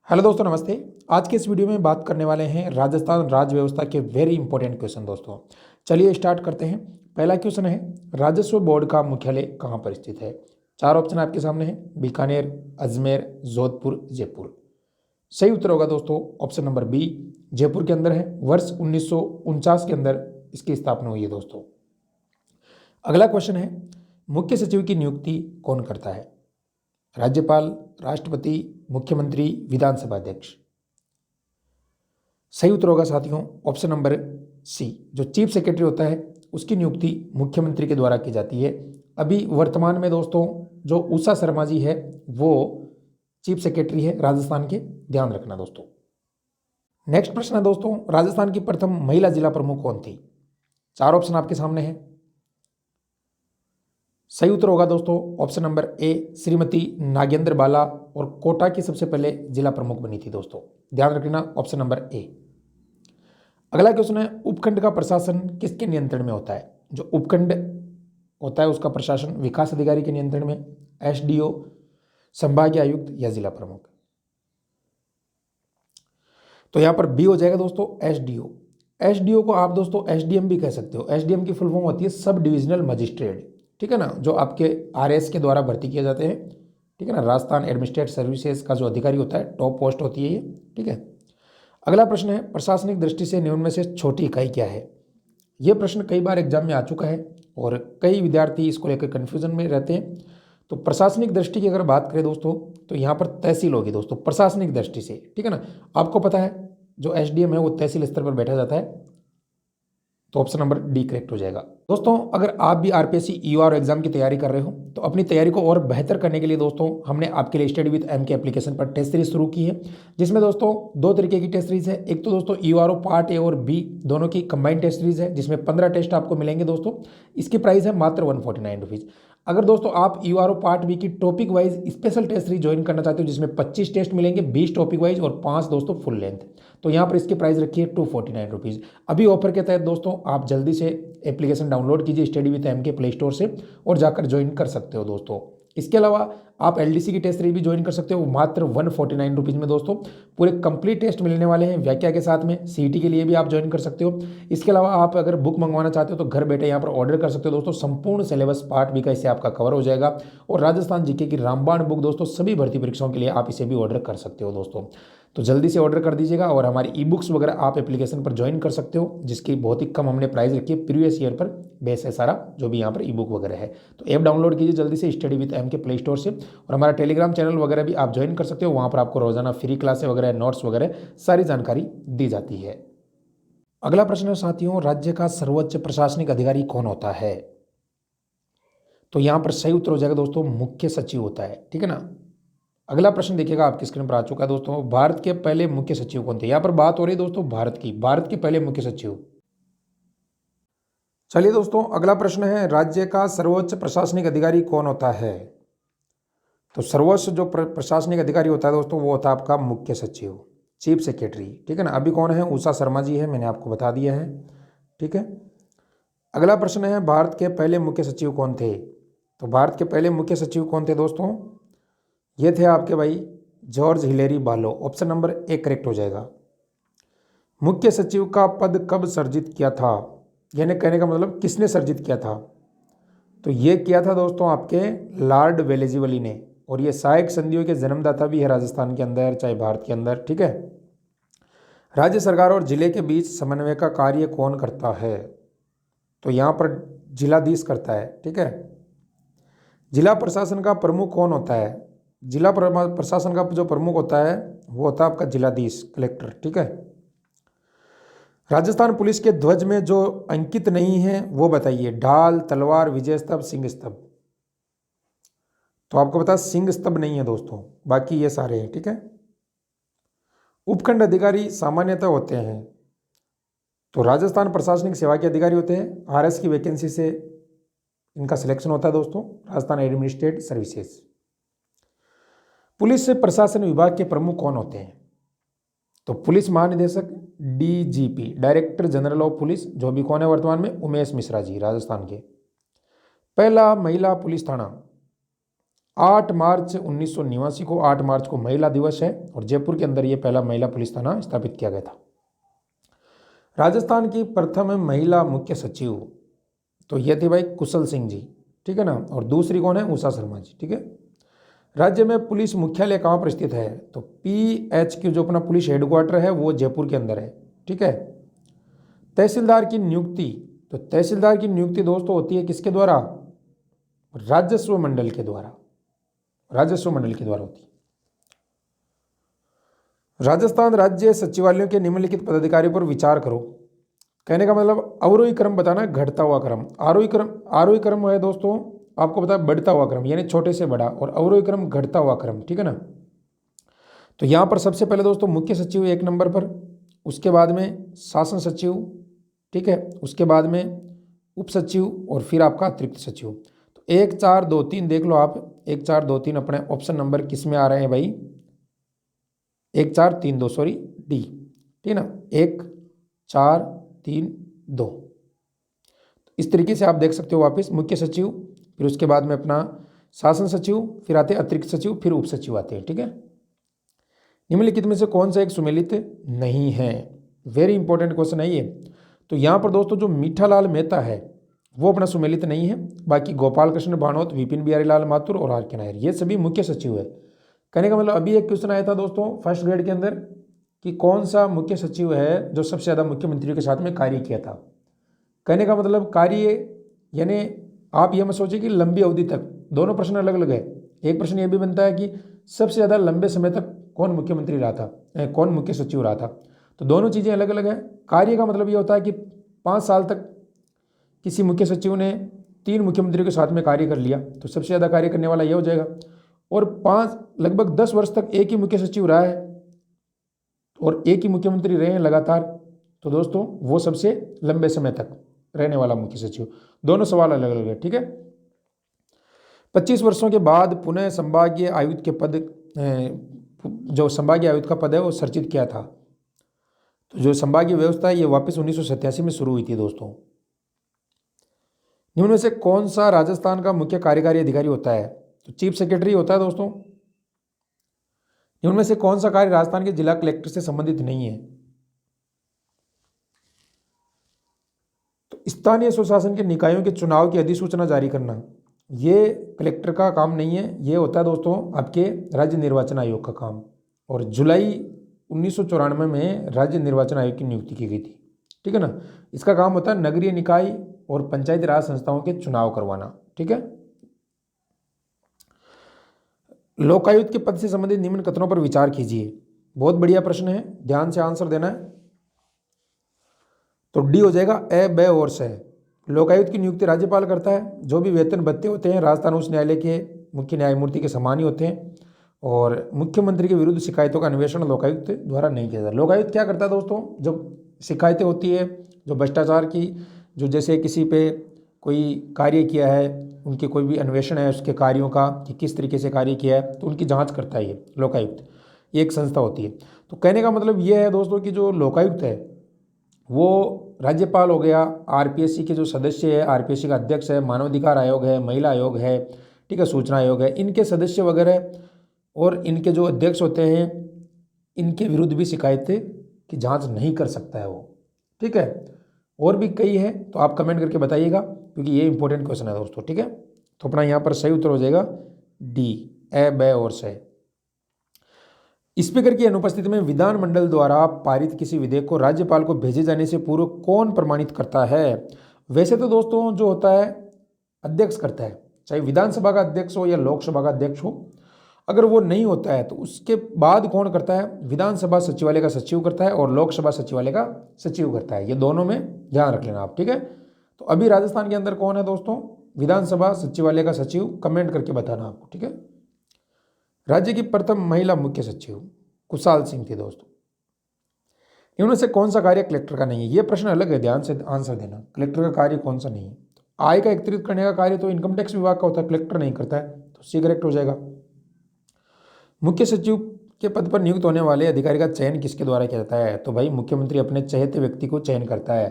Hello दोस्तों, नमस्ते। आज के इस वीडियो में बात करने वाले हैं राजस्थान राज्य व्यवस्था के वेरी इंपॉर्टेंट क्वेश्चन। दोस्तों चलिए स्टार्ट करते हैं। पहला क्वेश्चन है, राजस्व बोर्ड का मुख्यालय कहाँ पर स्थित है? चार ऑप्शन आपके सामने हैं, बीकानेर, अजमेर, जोधपुर, जयपुर। सही उत्तर होगा दोस्तों ऑप्शन नंबर बी, जयपुर के अंदर है। वर्ष 1949 के अंदर इसकी स्थापना हुई है दोस्तों। अगला क्वेश्चन है, मुख्य सचिव की नियुक्ति कौन करता है? राज्यपाल, राष्ट्रपति, मुख्यमंत्री, विधानसभा अध्यक्ष। सही उत्तर होगा साथियों ऑप्शन नंबर सी, जो चीफ सेक्रेटरी होता है उसकी नियुक्ति मुख्यमंत्री के द्वारा की जाती है। अभी वर्तमान में दोस्तों जो उषा शर्मा जी है वो चीफ सेक्रेटरी है राजस्थान के, ध्यान रखना दोस्तों। नेक्स्ट प्रश्न है दोस्तों, राजस्थान की प्रथम महिला जिला प्रमुख कौन थी? चार ऑप्शन आपके सामने हैं। सही उत्तर होगा दोस्तों option number A, Shrimati Nagendra Bala, और कोटा की सबसे पहले जिला प्रमुख बनी थी दोस्तों, ध्यान रखना ऑप्शन नंबर ए। अगला क्वेश्चन है, उपखंड का प्रशासन किसके नियंत्रण में होता है? जो उपखंड होता है उसका प्रशासन विकास अधिकारी के नियंत्रण में, एसडीओ, संभागीय आयुक्त या जिला प्रमुख। तो यहां पर बी हो जाएगा दोस्तों एसडीओ। एसडीओ को आप दोस्तों एसडीएम भी कह सकते हो। एसडीएम की फुल फॉर्म होती है सब डिविजनल मजिस्ट्रेट, ठीक है ना, जो आपके आरएस के द्वारा भर्ती किए जाते हैं, ठीक है ना। राजस्थान एडमिनिस्ट्रेटिव सर्विसेज का जो अधिकारी होता है, टॉप पोस्ट होती है ये, ठीक है। अगला प्रश्न है, प्रशासनिक दृष्टि से निम्न में से छोटी इकाई क्या है? यह प्रश्न कई बार एग्जाम में आ चुका है और कई विद्यार्थी इसको लेकर कन्फ्यूजन में रहते हैं। तो प्रशासनिक दृष्टि की अगर बात करें दोस्तों तो यहाँ पर तहसील होगी दोस्तों, प्रशासनिक दृष्टि से, ठीक है ना। आपको पता है जो एसडीएम है वो तहसील स्तर पर बैठा जाता है, तो ऑप्शन नंबर डी करेक्ट हो जाएगा। दोस्तों अगर आप भी आरपीएससी ईओआर एग्जाम की तैयारी कर रहे हो तो अपनी तैयारी को और बेहतर करने के लिए दोस्तों हमने आपके लिए स्टडी विद एम के एप्लीकेशन पर टेस्ट सीरीज शुरू की है, जिसमें दोस्तों दो तरीके की टेस्ट सीरीज है। एक तो दोस्तों ईओआरओ पार्ट ए और बी दोनों की कंबाइंड टेस्ट सीरीज है, जिसमें 15 टेस्ट आपको मिलेंगे दोस्तों। इसकी प्राइस है मात्र 149 रुपीज़। अगर दोस्तों आप ईओआरओ पार्ट बी की topic wise special test series join करना चाहते हो, जिसमें 25 टेस्ट मिलेंगे, 20 टॉपिक वाइज और 5 दोस्तों फुल लेंथ, तो यहाँ पर इसकी प्राइस रखी है 249 रुपीज़। अभी ऑफर के तहत दोस्तों आप जल्दी से एप्लीकेशन डाउनलोड कीजिए स्टडी विद एम के प्ले स्टोर से और जाकर ज्वाइन कर सकते हो दोस्तों। इसके अलावा आप एलडीसी की टेस्ट सीरीज भी ज्वाइन कर सकते हो मात्र 149 रुपीज़ में दोस्तों। पूरे कंप्लीट टेस्ट मिलने वाले हैं व्याख्या के साथ में। सीईटी के लिए भी आप ज्वाइन कर सकते हो। इसके अलावा आप अगर बुक मंगवाना चाहते हो तो घर बैठे यहाँ पर ऑर्डर कर सकते हो दोस्तों। संपूर्ण सिलेबस पार्ट बी का इससे आपका कवर हो जाएगा। और राजस्थान जीके की रामबाण बुक दोस्तों सभी भर्ती परीक्षाओं के लिए आप इसे भी ऑर्डर कर सकते हो दोस्तों। तो जल्दी से ऑर्डर कर दीजिएगा। और हमारी ई बुक्स वगैरह आप एप्लीकेशन पर ज्वाइन कर सकते हो, जिसकी बहुत ही कम हमने प्राइस रखी है, प्रीवियस ईयर पर बेस है सारा जो भी यहाँ पर ई बुक वगैरह है। तो ऐप डाउनलोड कीजिए जल्दी से स्टडी विद एम के प्ले स्टोर से। और हमारा टेलीग्राम चैनल वगैरह भी आप ज्वाइन कर सकते हो, वहाँ पर आपको रोजाना फ्री क्लासें वगैरह, नोट्स वगैरह सारी जानकारी दी जाती है। अगला प्रश्न है साथियों, राज्य का सर्वोच्च प्रशासनिक अधिकारी कौन होता है? तो यहाँ पर सही उत्तर हो जाएगा दोस्तों मुख्य सचिव होता है, ठीक है ना। अगला प्रश्न देखिएगा आपकी स्क्रीन पर आ चुका है दोस्तों, भारत के पहले मुख्य सचिव कौन थे? यहाँ पर बात हो रही है दोस्तों भारत की, भारत के पहले मुख्य सचिव। चलिए दोस्तों अगला प्रश्न है, राज्य का सर्वोच्च प्रशासनिक अधिकारी कौन होता है? तो सर्वोच्च जो प्रशासनिक अधिकारी होता है दोस्तों वो होता है आपका मुख्य सचिव, चीफ सेक्रेटरी, ठीक है ना। अभी कौन है? उषा शर्मा जी है, मैंने आपको बता दिया है, ठीक है। अगला प्रश्न है, भारत के पहले मुख्य सचिव कौन थे? तो भारत के पहले मुख्य सचिव कौन थे दोस्तों? ये थे आपके भाई जॉर्ज हिलेरी बालो। ऑप्शन नंबर ए करेक्ट हो जाएगा। मुख्य सचिव का पद कब सर्जित किया था? यानी कहने का मतलब किसने सर्जित किया था? तो ये किया था दोस्तों आपके लॉर्ड वेलेज़िवली ने। और ये सहायक संधियों के जन्मदाता भी है राजस्थान के अंदर चाहे भारत के अंदर, ठीक है। राज्य सरकार और जिले के बीच समन्वय का कार्य कौन करता है? तो यहाँ पर जिलाधीश करता है, ठीक है। जिला प्रशासन का प्रमुख कौन होता है? जिला प्रशासन का जो प्रमुख होता है वो होता है आपका जिलाधीश, कलेक्टर, ठीक है। राजस्थान पुलिस के ध्वज में जो अंकित नहीं है वो बताइए, ढाल, तलवार, विजय स्तंभ, सिंह स्तंभ। तो आपको पता सिंह स्तंभ नहीं है दोस्तों, बाकी ये सारे हैं, ठीक है। उपखंड अधिकारी सामान्यतः होते हैं, तो राजस्थान प्रशासनिक सेवा के अधिकारी होते हैं। आरएस की वैकेंसी से इनका सिलेक्शन होता है दोस्तों, राजस्थान एडमिनिस्ट्रेटिव सर्विसेज। पुलिस प्रशासन विभाग के प्रमुख कौन होते हैं? तो पुलिस महानिदेशक, DGP, director general of police, जो भी कौन है वर्तमान में? उमेश मिश्रा जी, राजस्थान के। पहला महिला पुलिस थाना 8 मार्च 1989 को 8 मार्च को महिला दिवस है और जयपुर के अंदर ये पहला महिला पुलिस थाना स्थापित किया गया था। राजस्थान की प्रथम महिला मुख्य सचिव तो ये थी भाई कुशल सिंह जी, ठीक है ना। और दूसरी कौन है, उषा शर्मा जी, ठीक है। राज्य में पुलिस मुख्यालय कहाँ पर स्थित है, तो PHQ जो अपना पुलिस हेडक्वार्टर है वो जयपुर के अंदर है, ठीक है। तहसीलदार की नियुक्ति, तो तहसीलदार की नियुक्ति दोस्तों होती है किसके द्वारा, राजस्व मंडल के द्वारा, राजस्व मंडल के द्वारा होती है। राजस्थान राज्य सचिवालयों के निम्नलिखित पदाधिकारियों पर विचार करो। कहने का मतलब अवरोही क्रम बताना है, घटता हुआ क्रम। आरोही क्रम है दोस्तों आपको पता है बढ़ता हुआ क्रम यानी छोटे से बड़ा, और अवरोही क्रम घटता हुआ क्रम, ठीक है ना। तो यहाँ पर सबसे पहले दोस्तों मुख्य सचिव 1 नंबर पर, उसके बाद में शासन सचिव, ठीक है, उसके बाद में उप सचिव और फिर आपका अतिरिक्त सचिव। तो 1 4 2 3 देख लो आप, 1 4 2 3 अपने ऑप्शन नंबर किस में आ रहे हैं भाई, 1 4 3 2 सॉरी डी, ठीक है ना, 1 4 3 2। इस तरीके से आप देख सकते हो वापस मुख्य सचिव, फिर उसके बाद में अपना शासन सचिव, फिर आते अतिरिक्त सचिव, फिर उप सचिव आते हैं, ठीक है। निम्नलिखित में से कौन सा एक सुमेलित नहीं है, वेरी इंपॉर्टेंट क्वेश्चन है ये। तो यहाँ पर दोस्तों जो मीठालाल मेहता है वो अपना सुमेलित नहीं है, बाकी गोपाल कृष्ण भानोत, विपिन बिहारी लाल माथुर और R.K. नायर ये सभी मुख्य सचिव है। कहने का मतलब अभी एक क्वेश्चन आया था दोस्तों फर्स्ट ग्रेड के अंदर कि कौन सा मुख्य सचिव है जो सबसे ज़्यादा मुख्यमंत्री के साथ में कार्य किया था। कहने का मतलब कार्य यानी आप ये मत सोचिए कि लंबी अवधि तक, दोनों प्रश्न अलग अलग है। एक प्रश्न ये भी बनता है कि सबसे ज़्यादा लंबे समय तक कौन मुख्यमंत्री रहा था, कौन मुख्य सचिव रहा था, तो दोनों चीज़ें अलग अलग है। कार्य का मतलब ये होता है कि 5 साल तक किसी मुख्य सचिव ने 3 मुख्यमंत्रियों के साथ में कार्य कर लिया तो सबसे ज़्यादा कार्य करने वाला ये हो जाएगा। और लगभग 10 वर्ष तक एक ही मुख्य सचिव रहा है और एक ही मुख्यमंत्री रहे हैं लगातार, तो दोस्तों वो सबसे लंबे समय तक रहने वाला मुख्य सचिव। दोनों सवाल अलग अलग है, ठीक है। 25 वर्षों के बाद पुनः संभागीय आयुक्त के पद, जो संभागीय आयुक्त का पद है वो सृजित किया था। तो जो संभागीय व्यवस्था है ये वापस 1987 में शुरू हुई थी दोस्तों। निम्न में से कौन सा राजस्थान का मुख्य कार्यकारी अधिकारी होता है, तो चीफ सेक्रेटरी होता है दोस्तों। निम्न में से कौन सा कार्य राजस्थान के जिला कलेक्टर से संबंधित नहीं है, तो स्थानीय स्वशासन के निकायों के चुनाव की अधिसूचना जारी करना ये कलेक्टर का काम नहीं है, ये होता है दोस्तों आपके राज्य निर्वाचन आयोग का काम। और जुलाई 1994 में राज्य निर्वाचन आयोग की नियुक्ति की गई थी, ठीक है ना। इसका काम होता है नगरीय निकाय और पंचायती राज संस्थाओं के चुनाव करवाना, ठीक है। लोकायुक्त के पद से संबंधित निम्न कथनों पर विचार कीजिए। बहुत बढ़िया प्रश्न है, ध्यान से आंसर देना है। तो डी हो जाएगा ए, ब और से। लोकायुक्त की नियुक्ति राज्यपाल करता है। जो भी वेतन भत्ते होते हैं राजस्थान उच्च न्यायालय के मुख्य न्यायमूर्ति के समान ही होते हैं और मुख्यमंत्री के विरुद्ध शिकायतों का अन्वेषण लोकायुक्त द्वारा नहीं किया जाता। लोकायुक्त क्या करता है दोस्तों, जब शिकायतें होती है जो भ्रष्टाचार की, जो जैसे किसी पे कोई कार्य किया है, उनके कोई भी अन्वेषण है उसके कार्यों का कि किस तरीके से कार्य किया है, तो उनकी जांच करता है ये लोकायुक्त, ये एक संस्था होती है। तो कहने का मतलब ये है दोस्तों कि जो लोकायुक्त है वो राज्यपाल हो गया, RPSC के जो सदस्य है, RPSC का अध्यक्ष है, मानवाधिकार आयोग है, महिला आयोग है, ठीक है, सूचना आयोग है, इनके सदस्य वगैरह और इनके जो अध्यक्ष होते हैं इनके विरुद्ध भी शिकायतें की जांच नहीं कर सकता है वो, ठीक है। और भी कई है तो आप कमेंट करके बताइएगा क्योंकि ये इंपॉर्टेंट क्वेश्चन है दोस्तों, ठीक है। तो अपना यहाँ पर सही उत्तर हो जाएगा डी, ए, ब और से। स्पीकर की अनुपस्थिति में विधानमंडल द्वारा पारित किसी विधेयक को राज्यपाल को भेजे जाने से पूर्व कौन प्रमाणित करता है। वैसे तो दोस्तों जो होता है अध्यक्ष करता है, चाहे विधानसभा का अध्यक्ष हो या लोकसभा का अध्यक्ष हो। अगर वो नहीं होता है तो उसके बाद कौन करता है, विधानसभा सचिवालय का सचिव करता है और लोकसभा सचिवालय का सचिव करता है। ये दोनों में ध्यान रख लेना आप, ठीक है। तो अभी राजस्थान के अंदर कौन है दोस्तों, विधानसभा सचिवालय का सचिव, कमेंट करके बताना आपको, ठीक है। राज्य की प्रथम महिला मुख्य सचिव कुशाल सिंह थी दोस्तों। इनमें से कौन सा कार्य कलेक्टर का नहीं है, ये प्रश्न अलग है, ध्यान से आंसर देना। कलेक्टर का कार्य कौन सा नहीं है, आय का एकत्रित करने का कार्य तो इनकम टैक्स विभाग का होता है, कलेक्टर नहीं करता है, तो सी करेक्ट हो जाएगा। मुख्य सचिव के पद पर नियुक्त होने वाले अधिकारी का चयन किसके द्वारा किया जाता है, तो भाई मुख्यमंत्री अपने चहेते व्यक्ति को चयन करता है,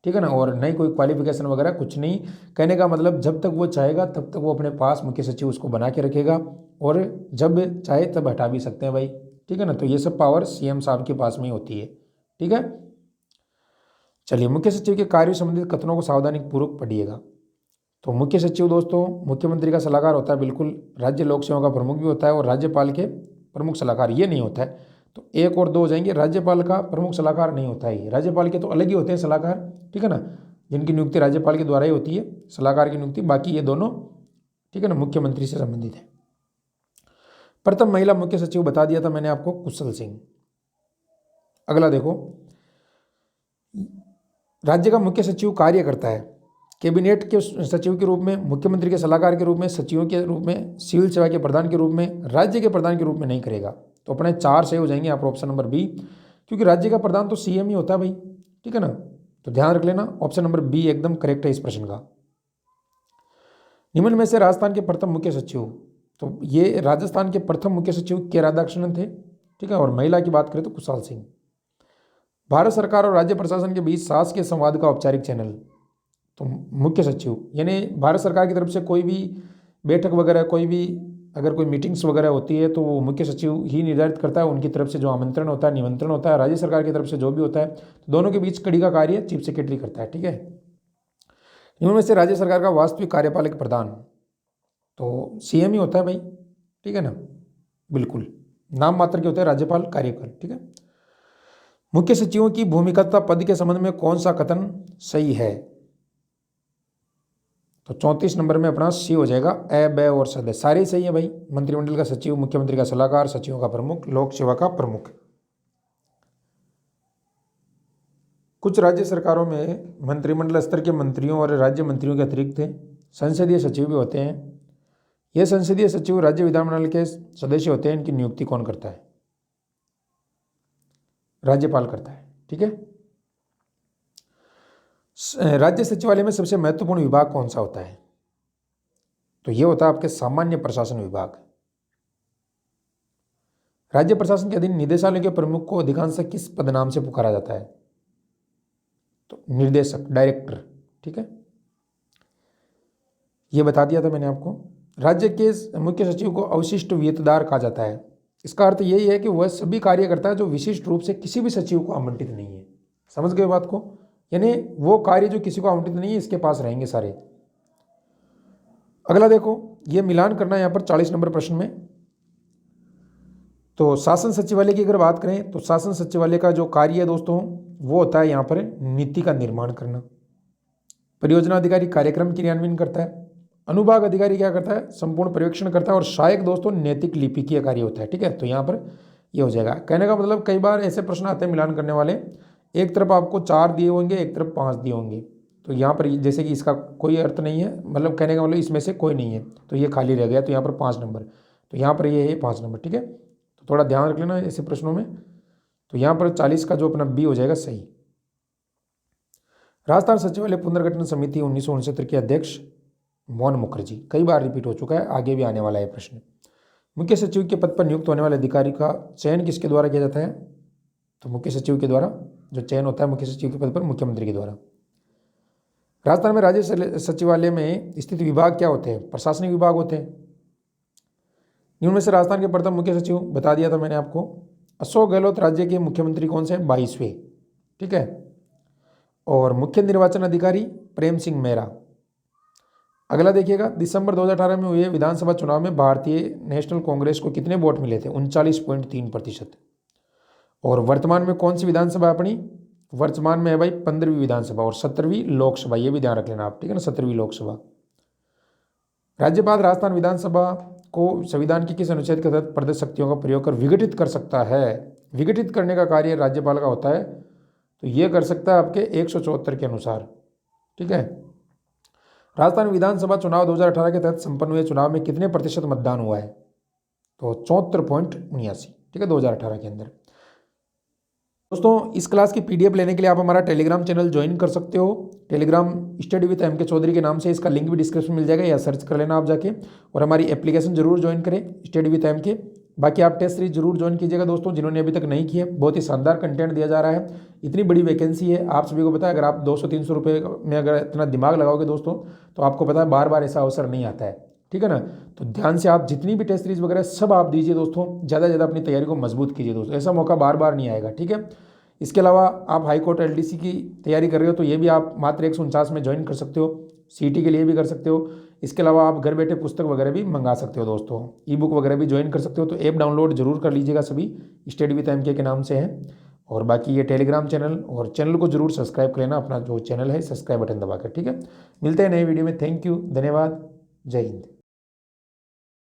ठीक ठीक है ना। और नहीं कोई क्वालिफिकेशन वगैरह कुछ नहीं। कहने का मतलब जब तक वो चाहेगा तब तक वो अपने पास मुख्य सचिव उसको बना के रखेगा, और जब चाहे तब हटा भी सकते हैं भाई, ठीक है ना। तो ये सब पावर सीएम साहब के पास में ही होती है, ठीक है। चलिए, मुख्य सचिव के कार्य संबंधित कथनों को सावधानी पूर्वक पढ़िएगा। तो मुख्य सचिव दोस्तों मुख्यमंत्री का सलाहकार होता है, बिल्कुल। राज्य लोक सेवा का प्रमुख भी होता है, और राज्यपाल के प्रमुख सलाहकार ये नहीं होता है। तो एक और दो हो जाएंगे, राज्यपाल का प्रमुख सलाहकार नहीं होता है। राज्यपाल के तो अलग ही होते हैं सलाहकार, ठीक है ना, जिनकी नियुक्ति राज्यपाल के द्वारा ही होती है, सलाहकार की नियुक्ति। बाकी ये दोनों, ठीक है ना, मुख्यमंत्री से संबंधित है। प्रथम महिला मुख्य सचिव बता दिया था मैंने आपको, कुशल सिंह। अगला देखो, राज्य का मुख्य सचिव कार्य करता है कैबिनेट के सचिव के रूप में, मुख्यमंत्री के सलाहकार के रूप में, सचिवों के रूप में, सिविल सेवा के प्रधान के रूप में, राज्य के प्रधान के रूप में नहीं करेगा। तो अपने 4 सही हो जाएंगे यहाँ पर, ऑप्शन नंबर बी, क्योंकि राज्य का प्रधान तो सीएम ही होता है भाई, ठीक है ना। तो ध्यान रख लेना, ऑप्शन नंबर बी एकदम करेक्ट है इस प्रश्न का। निम्न में से राजस्थान के प्रथम मुख्य सचिव, तो ये राजस्थान के प्रथम मुख्य सचिव के राधाकृष्णन थे, ठीक है। और महिला की बात करें तो कुशाल सिंह। भारत सरकार और राज्य प्रशासन के बीच शासकीय संवाद का औपचारिक चैनल, तो मुख्य सचिव, यानी भारत सरकार की तरफ से कोई भी बैठक वगैरह, कोई भी अगर कोई मीटिंग्स वगैरह होती है तो वो मुख्य सचिव ही निर्धारित करता है। उनकी तरफ से जो आमंत्रण होता है, निमंत्रण होता है, राज्य सरकार की तरफ से जो भी होता है, तो दोनों के बीच कड़ी का कार्य चीफ सेक्रेटरी करता है, ठीक है। इनमें में से राज्य सरकार का वास्तविक कार्यपालक प्रधान, तो सीएम ही होता है भाई, ठीक है ना, बिल्कुल। नाम मात्र के होते हैं राज्यपाल, कार्यपाल, ठीक है। मुख्य सचिवों की भूमिका पद के संबंध में कौन सा कथन सही है? तो 34 नंबर में अपना सी हो जाएगा, ए, ब और सद सारे सही है भाई। मंत्रिमंडल का सचिव, मुख्यमंत्री का सलाहकार, सचिवों का प्रमुख, लोक सेवा का प्रमुख। कुछ राज्य सरकारों में मंत्रिमंडल स्तर के मंत्रियों और राज्य मंत्रियों के अतिरिक्त संसदीय सचिव भी होते हैं। यह संसदीय सचिव राज्य विधानमंडल के सदस्य होते हैं। इनकी नियुक्ति कौन करता है? राज्यपाल करता है, ठीक है। राज्य सचिवालय में सबसे महत्वपूर्ण विभाग कौन सा होता है? तो यह होता है आपके सामान्य प्रशासन विभाग। राज्य प्रशासन के अधीन निदेशालय के प्रमुख को अधिकांश किस पदनाम से पुकारा जाता है? तो निर्देशक, डायरेक्टर, ठीक है। यह बता दिया था मैंने आपको। राज्य के मुख्य सचिव को अवशिष्ट वेतनदार कहा जाता है। इसका अर्थ यही है कि वह सभी कार्य करता है जो विशिष्ट रूप से किसी भी सचिव को आवंटित नहीं है। समझ गए बात को? यानी वो कार्य जो किसी को आवंटित नहीं है, इसके पास रहेंगे सारे। अगला देखो, ये मिलान करना है यहाँ पर 40 नंबर प्रश्न में। तो शासन सचिवालय की अगर बात करें तो शासन सचिवालय का जो कार्य है दोस्तों, वो होता है यहाँ पर नीति का निर्माण करना। परियोजना अधिकारी कार्यक्रम क्रियान्वयन करता है। अनुभाग अधिकारी क्या करता है? संपूर्ण पर्यवेक्षण करता है। और सहायक दोस्तों नैतिक लिपिकीय कार्य होता है, ठीक है। तो यहाँ पर ये हो जाएगा। कहने का मतलब कई बार ऐसे प्रश्न आते हैं मिलान करने वाले, एक तरफ आपको 4 दिए होंगे, एक तरफ 5 दिए होंगे। तो यहाँ पर जैसे कि इसका कोई अर्थ नहीं है, मतलब कहने का मतलब इसमें से कोई नहीं है, तो ये खाली रह गया। तो यहाँ पर 5 नंबर, तो यहाँ पर ये है 5 नंबर, ठीक है। तो थोड़ा ध्यान रख लेना ऐसे प्रश्नों में। तो यहाँ पर 40 का जो अपना बी हो जाएगा सही। राजस्थान सचिवालय पुनर्गठन समिति 1969 के अध्यक्ष मोहन मुखर्जी, कई बार रिपीट हो चुका है, आगे भी आने वाला है प्रश्न। मुख्य सचिव के पद पर नियुक्त होने वाले अधिकारी का चयन किसके द्वारा किया जाता है? तो मुख्य सचिव के द्वारा जो चयन होता है मुख्य सचिव के पद पर, मुख्यमंत्री के द्वारा। राजस्थान में राज्य सचिवालय में स्थित विभाग क्या होते हैं? प्रशासनिक विभाग होते हैं। निम्न में से राजस्थान के प्रथम मुख्य सचिव बता दिया था मैंने आपको, अशोक गहलोत। राज्य के मुख्यमंत्री कौन से? 22वें, ठीक है। और मुख्य निर्वाचन अधिकारी प्रेम सिंह मेहरा। अगला देखिएगा, दिसंबर 2018 में हुए विधानसभा चुनाव में भारतीय नेशनल कांग्रेस को कितने वोट मिले थे? 39.3%। और वर्तमान में कौन सी विधानसभा अपनी? वर्तमान में है भाई 15वीं विधानसभा और 17वीं लोकसभा, ये भी ध्यान रख लेना आप, ठीक है ना, 17वीं लोकसभा। राज्यपाल राजस्थान विधानसभा को संविधान के किस अनुच्छेद के तहत प्रदत्त शक्तियों का प्रयोग कर विघटित कर सकता है? विघटित करने का कार्य राज्यपाल का होता है, तो ये कर सकता है आपके 174 के अनुसार, ठीक है। राजस्थान विधानसभा चुनाव 2018 के तहत संपन्न हुए चुनाव में कितने प्रतिशत मतदान हुआ है? तो 74.79, ठीक है, 2018 के अंदर। दोस्तों इस क्लास की पीडीएफ लेने के लिए आप हमारा टेलीग्राम चैनल ज्वाइन कर सकते हो। टेलीग्राम स्टडी विद एम के चौधरी के नाम से, इसका लिंक भी डिस्क्रिप्शन मिल जाएगा, या सर्च कर लेना आप जाके। और हमारी एप्लीकेशन जरूर ज्वाइन करें स्टडी विद एम के, बाकी आप टेस्ट सीरीज जरूर ज्वाइन कीजिएगा दोस्तों, जिन्होंने अभी तक नहीं किए। बहुत ही शानदार कंटेंट दिया जा रहा है, इतनी बड़ी वैकेंसी है, आप सभी को पता है। अगर आप 200-300 रुपये में अगर इतना दिमाग लगाओगे दोस्तों, तो आपको पता है बार बार ऐसा अवसर नहीं आता है, ठीक है ना। तो ध्यान से आप जितनी भी टेस्ट सीरीज वगैरह सब आप दीजिए दोस्तों, ज़्यादा से ज़्यादा अपनी तैयारी को मजबूत कीजिए दोस्तों, ऐसा मौका बार बार नहीं आएगा, ठीक है। इसके अलावा आप हाई कोर्ट एलडीसी की तैयारी कर रहे हो तो ये भी आप मात्र 149 में ज्वाइन कर सकते हो, सीटी के लिए भी कर सकते हो। इसके अलावा आप घर बैठे पुस्तक वगैरह भी मंगा सकते हो दोस्तों, ई बुक वगैरह भी ज्वाइन कर सकते हो। तो ऐप डाउनलोड जरूर कर लीजिएगा सभी, स्टडी विद एमके के नाम से है। और बाकी ये टेलीग्राम चैनल और चैनल को जरूर सब्सक्राइब कर लेना, अपना जो चैनल है सब्सक्राइब बटन दबाकर, ठीक है। मिलते हैं नए वीडियो में, थैंक यू, धन्यवाद, जय हिंद।